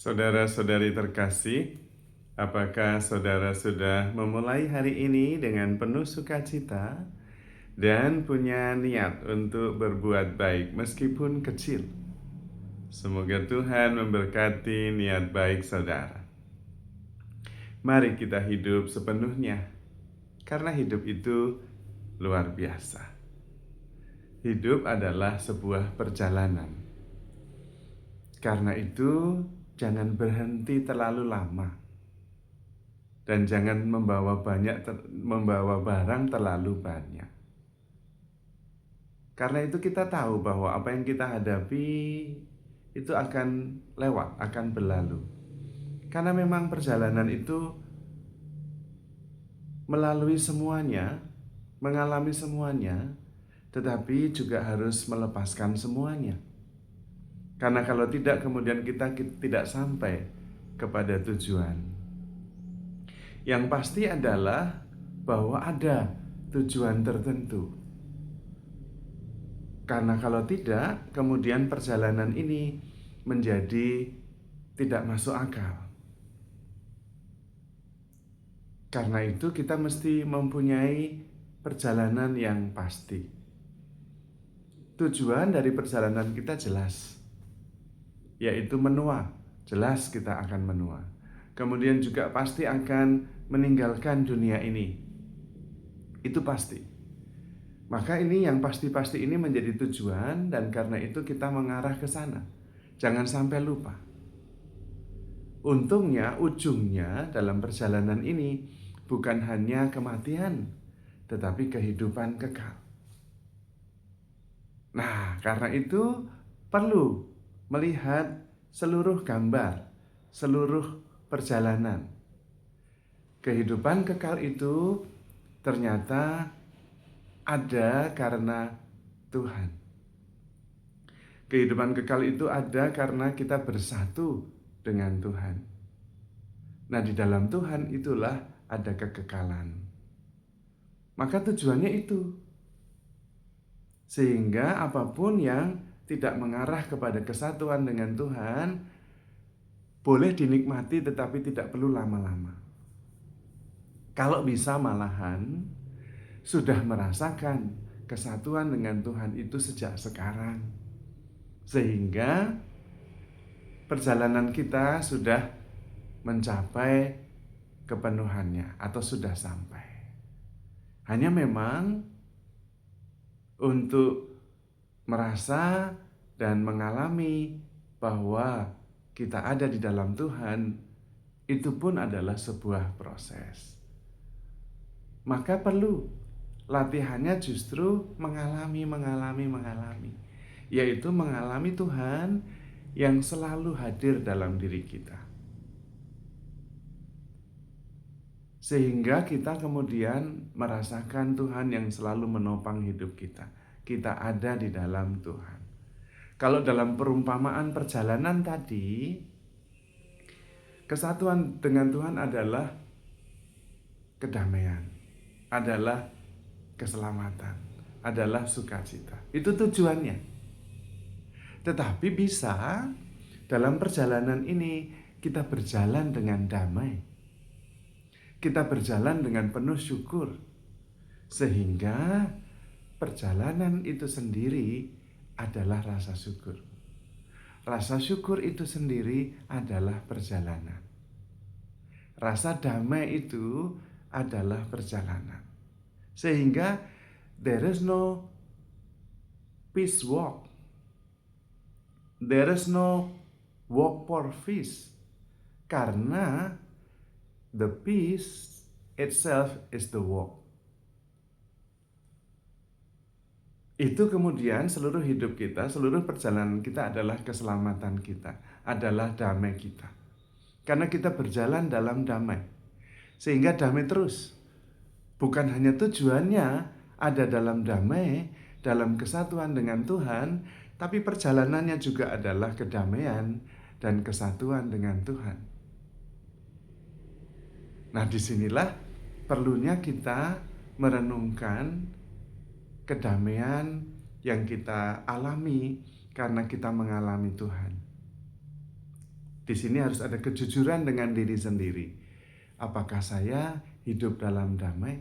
Saudara-saudari terkasih, apakah saudara sudah memulai hari ini dengan penuh sukacita dan punya niat untuk berbuat baik meskipun kecil? Semoga Tuhan memberkati niat baik saudara. Mari kita hidup sepenuhnya, karena hidup itu luar biasa. Hidup adalah sebuah perjalanan. Karena itu, jangan berhenti terlalu lama. Dan jangan membawa barang terlalu banyak. Karena itu kita tahu bahwa apa yang kita hadapi itu akan lewat, akan berlalu. Karena memang perjalanan itu melalui semuanya, mengalami semuanya, tetapi juga harus melepaskan semuanya. Karena kalau tidak, kemudian kita tidak sampai kepada tujuan. Yang pasti adalah bahwa ada tujuan tertentu. Karena kalau tidak, kemudian perjalanan ini menjadi tidak masuk akal. Karena itu kita mesti mempunyai perjalanan yang pasti. Tujuan dari perjalanan kita jelas, yaitu menua. Jelas kita akan menua. Kemudian juga pasti akan meninggalkan dunia ini. Itu pasti. Maka ini yang pasti-pasti ini menjadi tujuan, dan karena itu kita mengarah ke sana. Jangan sampai lupa. Untungnya, ujungnya dalam perjalanan ini bukan hanya kematian, tetapi kehidupan kekal. Nah, karena itu perlu melihat seluruh gambar, seluruh perjalanan. Kehidupan kekal itu ternyata ada karena Tuhan. Kehidupan kekal itu ada karena kita bersatu dengan Tuhan. Nah, di dalam Tuhan itulah ada kekekalan. Maka tujuannya itu. Sehingga apapun yang tidak mengarah kepada kesatuan dengan Tuhan boleh dinikmati, tetapi tidak perlu lama-lama. Kalau bisa malahan sudah merasakan kesatuan dengan Tuhan itu sejak sekarang. Sehingga perjalanan kita sudah mencapai kepenuhannya atau sudah sampai. Hanya memang untuk merasa dan mengalami bahwa kita ada di dalam Tuhan, itu pun adalah sebuah proses. Maka perlu latihannya justru mengalami, yaitu mengalami Tuhan yang selalu hadir dalam diri kita. Sehingga kita kemudian merasakan Tuhan yang selalu menopang hidup kita. Kita ada di dalam Tuhan. Kalau dalam perumpamaan perjalanan tadi, kesatuan dengan Tuhan adalah kedamaian, adalah keselamatan, adalah sukacita. Itu tujuannya. Tetapi bisa dalam perjalanan ini kita berjalan dengan damai. Kita berjalan dengan penuh syukur. Sehingga perjalanan itu sendiri adalah rasa syukur. Rasa syukur itu sendiri adalah perjalanan. Rasa damai itu adalah perjalanan. Sehingga there is no peace walk. There is no walk for peace. Karena the peace itself is the walk. Itu kemudian seluruh hidup kita, seluruh perjalanan kita adalah keselamatan kita, adalah damai kita. Karena kita berjalan dalam damai. Sehingga damai terus. Bukan hanya tujuannya ada dalam damai, dalam kesatuan dengan Tuhan, tapi perjalanannya juga adalah kedamaian dan kesatuan dengan Tuhan. Nah, disinilah perlunya kita merenungkan kedamaian yang kita alami karena kita mengalami Tuhan. Di sini harus ada kejujuran dengan diri sendiri. Apakah saya hidup dalam damai?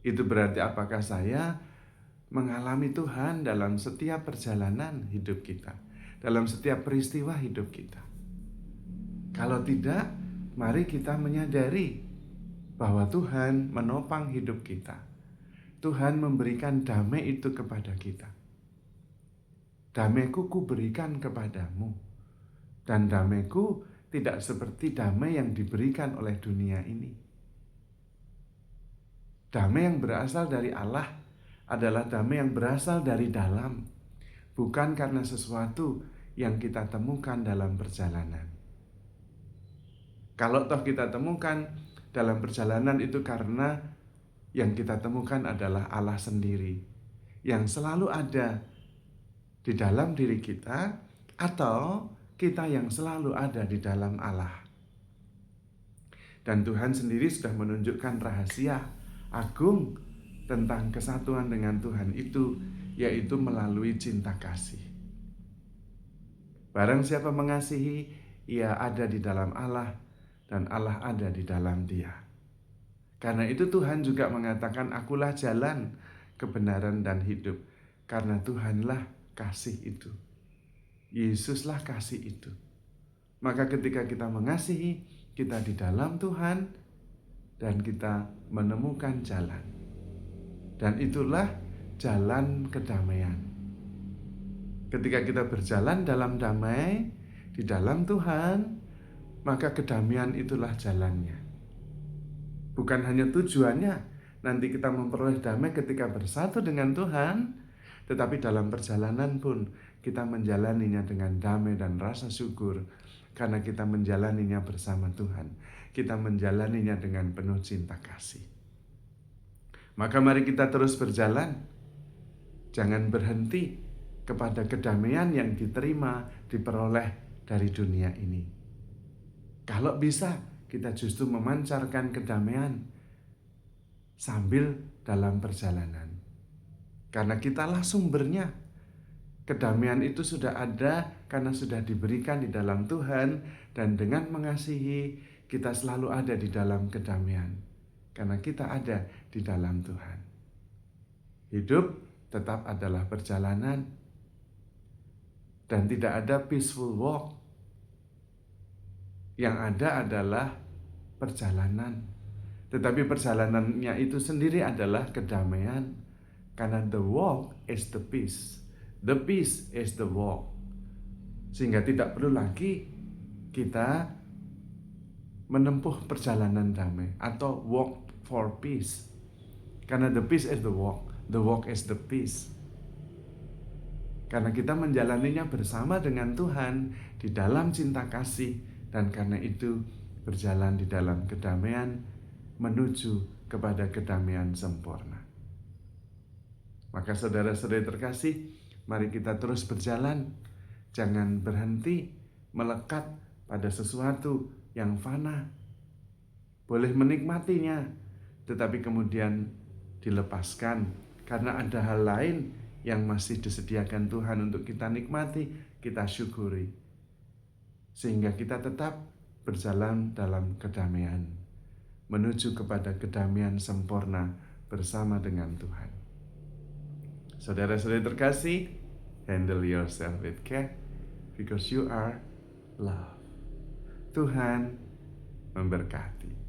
Itu berarti apakah saya mengalami Tuhan dalam setiap perjalanan hidup kita, dalam setiap peristiwa hidup kita. Kalau tidak, mari kita menyadari bahwa Tuhan menopang hidup kita. Tuhan memberikan damai itu kepada kita. Damaiku kuberikan kepadamu, dan damaiku tidak seperti damai yang diberikan oleh dunia ini. Damai yang berasal dari Allah adalah damai yang berasal dari dalam, bukan karena sesuatu yang kita temukan dalam perjalanan. Kalau toh kita temukan dalam perjalanan itu karena yang kita temukan adalah Allah sendiri yang selalu ada di dalam diri kita, atau kita yang selalu ada di dalam Allah. Dan Tuhan sendiri sudah menunjukkan rahasia agung tentang kesatuan dengan Tuhan itu, yaitu melalui cinta kasih. Barang siapa mengasihi, ia ada di dalam Allah dan Allah ada di dalam dia. Karena itu Tuhan juga mengatakan, akulah jalan, kebenaran dan hidup. Karena Tuhanlah kasih itu. Yesuslah kasih itu. Maka ketika kita mengasihi, kita di dalam Tuhan dan kita menemukan jalan. Dan itulah jalan kedamaian. Ketika kita berjalan dalam damai, di dalam Tuhan, maka kedamaian itulah jalannya. Bukan hanya tujuannya, nanti kita memperoleh damai ketika bersatu dengan Tuhan, tetapi dalam perjalanan pun kita menjalaninya dengan damai dan rasa syukur, karena kita menjalaninya bersama Tuhan. Kita menjalaninya dengan penuh cinta kasih. Maka mari kita terus berjalan. Jangan berhenti kepada kedamaian yang diterima, diperoleh dari dunia ini. Kalau bisa, kita justru memancarkan kedamaian sambil dalam perjalanan. Karena kitalah sumbernya. Kedamaian itu sudah ada karena sudah diberikan di dalam Tuhan, dan dengan mengasihi kita selalu ada di dalam kedamaian karena kita ada di dalam Tuhan. Hidup tetap adalah perjalanan dan tidak ada peaceful walk. Yang ada adalah perjalanan. Tetapi perjalanannya itu sendiri adalah kedamaian, karena the walk is the peace. The peace is the walk. Sehingga tidak perlu lagi kita menempuh perjalanan damai atau walk for peace. Karena the peace is the walk is the peace. Karena kita menjalaninya bersama dengan Tuhan di dalam cinta kasih, dan karena itu berjalan di dalam kedamaian menuju kepada kedamaian sempurna. Maka saudara-saudari terkasih, mari kita terus berjalan, jangan berhenti melekat pada sesuatu yang fana. Boleh menikmatinya, tetapi kemudian dilepaskan karena ada hal lain yang masih disediakan Tuhan untuk kita nikmati, kita syukuri. Sehingga kita tetap berjalan dalam kedamaian, menuju kepada kedamaian sempurna bersama dengan Tuhan. Saudara-saudari terkasih, handle yourself with care because you are love. Tuhan memberkati.